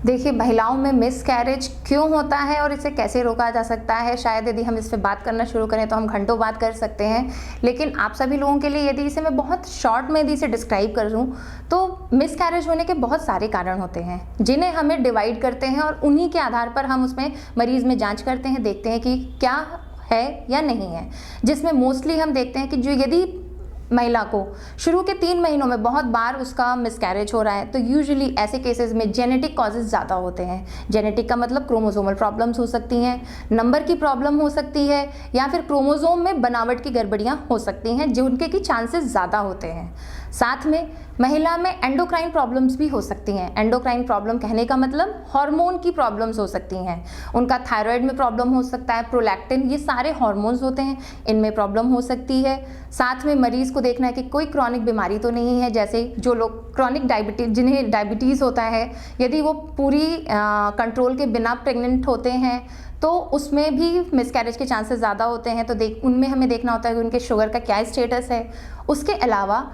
देखिए, महिलाओं में मिसकैरेज क्यों होता है और इसे कैसे रोका जा सकता है, शायद यदि हम इस पे बात करना शुरू करें तो हम घंटों बात कर सकते हैं। लेकिन आप सभी लोगों के लिए यदि इसे मैं बहुत शॉर्ट में यदि इसे डिस्क्राइब करूं तो मिसकैरेज होने के बहुत सारे कारण होते हैं जिन्हें हमें डिवाइड करते हैं और उन्हीं के आधार पर हम उसमें मरीज़ में जाँच करते हैं, देखते हैं कि क्या है या नहीं है। जिसमें मोस्टली हम देखते हैं कि जो यदि महिला को शुरू के 3 महीनों में बहुत बार उसका मिसकैरेज हो रहा है तो यूजुअली ऐसे केसेस में जेनेटिक कॉजेज़ ज़्यादा होते हैं। जेनेटिक का मतलब क्रोमोसोमल प्रॉब्लम्स हो सकती हैं, नंबर की प्रॉब्लम हो सकती है, या फिर क्रोमोसोम में बनावट की गड़बड़ियाँ हो सकती हैं जिनके की चांसेस ज़्यादा होते हैं। साथ में महिला में एंडोक्राइन प्रॉब्लम्स भी हो सकती हैं। एंडोक्राइन प्रॉब्लम कहने का मतलब हार्मोन की प्रॉब्लम्स हो सकती हैं। उनका थायराइड में प्रॉब्लम हो सकता है, प्रोलैक्टिन, ये सारे हार्मोन्स होते हैं, इनमें प्रॉब्लम हो सकती है। साथ में मरीज़ को देखना है कि कोई क्रॉनिक बीमारी तो नहीं है, जैसे जो लोग क्रॉनिक डायबिटीज़, जिन्हें डायबिटीज़ होता है, यदि वो पूरी कंट्रोल के बिना प्रेग्नेंट होते हैं तो उसमें भी मिसकैरेज के चांसेस ज़्यादा होते हैं। तो उनमें हमें देखना होता है कि उनके शुगर का क्या स्टेटस है। उसके अलावा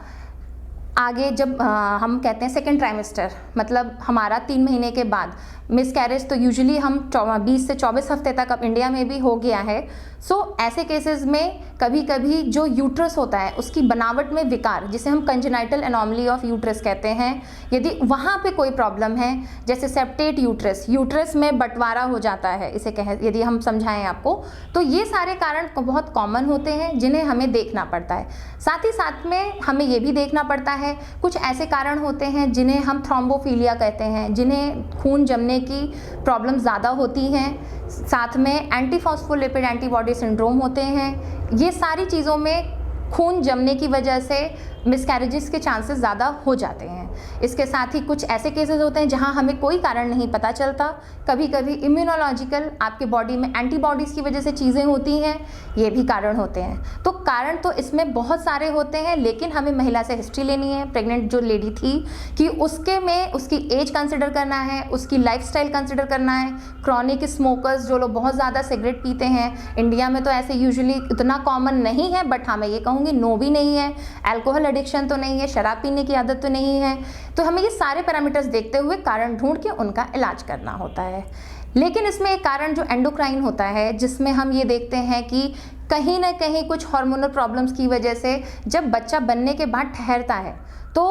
आगे जब हम कहते हैं सेकेंड ट्राइमेस्टर, मतलब हमारा 3 महीने के बाद मिसकैरेज तो यूजुअली हम 20 से 24 हफ्ते तक अब इंडिया में भी हो गया है। सो ऐसे केसेस में कभी कभी जो यूट्रस होता है उसकी बनावट में विकार, जिसे हम कंजेनाइटल एनोमली ऑफ यूट्रस कहते हैं, यदि वहाँ पे कोई प्रॉब्लम है, जैसे सेप्टेट यूट्रस, यूट्रस में बंटवारा हो जाता है, इसे यदि हम समझाएं आपको, तो ये सारे कारण बहुत कॉमन होते हैं जिन्हें हमें देखना पड़ता है। साथ ही साथ में हमें ये भी देखना पड़ता है कुछ ऐसे कारण होते हैं जिन्हें हम थ्रोम्बोफीलिया कहते हैं, जिन्हें खून जमने की प्रॉब्लम ज़्यादा होती हैं। साथ में एंटीफॉस्फोलिपिड एंटीबॉडी सिंड्रोम होते हैं। ये सारी चीज़ों में खून जमने की वजह से मिसकैरेजेस के चांसेस ज़्यादा हो जाते हैं। इसके साथ ही कुछ ऐसे केसेस होते हैं जहां हमें कोई कारण नहीं पता चलता। कभी कभी इम्यूनोलॉजिकल, आपके बॉडी में एंटीबॉडीज़ की वजह से चीज़ें होती हैं, ये भी कारण होते हैं। तो कारण तो इसमें बहुत सारे होते हैं, लेकिन हमें महिला से हिस्ट्री लेनी है, प्रेग्नेंट जो लेडी थी, कि उसके में उसकी एज कंसिडर करना है, उसकी लाइफस्टाइल कंसिडर करना है। क्रॉनिक स्मोकर्स, जो लोग बहुत ज़्यादा सिगरेट पीते हैं, इंडिया में तो ऐसे यूजुअली इतना कॉमन नहीं है, बट हाँ मैं ये कहूँगी नो भी नहीं है। अल्कोहल एडिक्शन तो नहीं है, शराब पीने की आदत तो नहीं है। तो हमें ये सारे पैरामीटर्स देखते हुए कारण ढूंढ के उनका इलाज करना होता है। लेकिन इसमें एक कारण जो एंडोक्राइन होता है, जिसमें हम ये देखते हैं कि कहीं ना कहीं कुछ हार्मोनल प्रॉब्लम्स की वजह से जब बच्चा बनने के बाद ठहरता है तो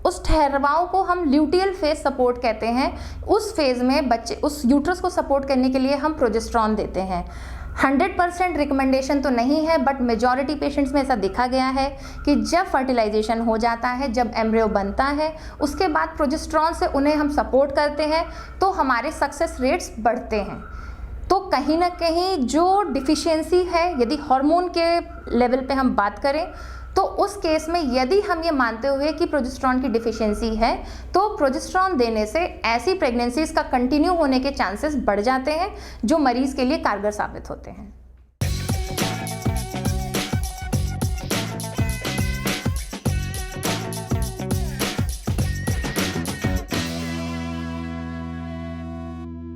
उस ठहराव को हम ल्यूटियल फेज सपोर्ट कहते हैं। उस फेज में बच्चे, उस यूट्रस को सपोर्ट करने के लिए हम प्रोजेस्टेरॉन देते हैं। 100% रिकमेंडेशन तो नहीं है, बट मेजॉरिटी पेशेंट्स में ऐसा देखा गया है कि जब फर्टिलाइजेशन हो जाता है, जब एम्ब्रियो बनता है, उसके बाद प्रोजेस्टेरॉन से उन्हें हम सपोर्ट करते हैं तो हमारे सक्सेस रेट्स बढ़ते हैं। तो कहीं ना कहीं जो डिफिशियंसी है, यदि हार्मोन के लेवल पे हम बात करें, तो उस केस में यदि हम ये मानते हुए कि प्रोजेस्टेरॉन की डिफिशियंसी है, तो प्रोजेस्टेरॉन देने से ऐसी प्रेगनेंसीज का कंटिन्यू होने के चांसेस बढ़ जाते हैं जो मरीज़ के लिए कारगर साबित होते हैं।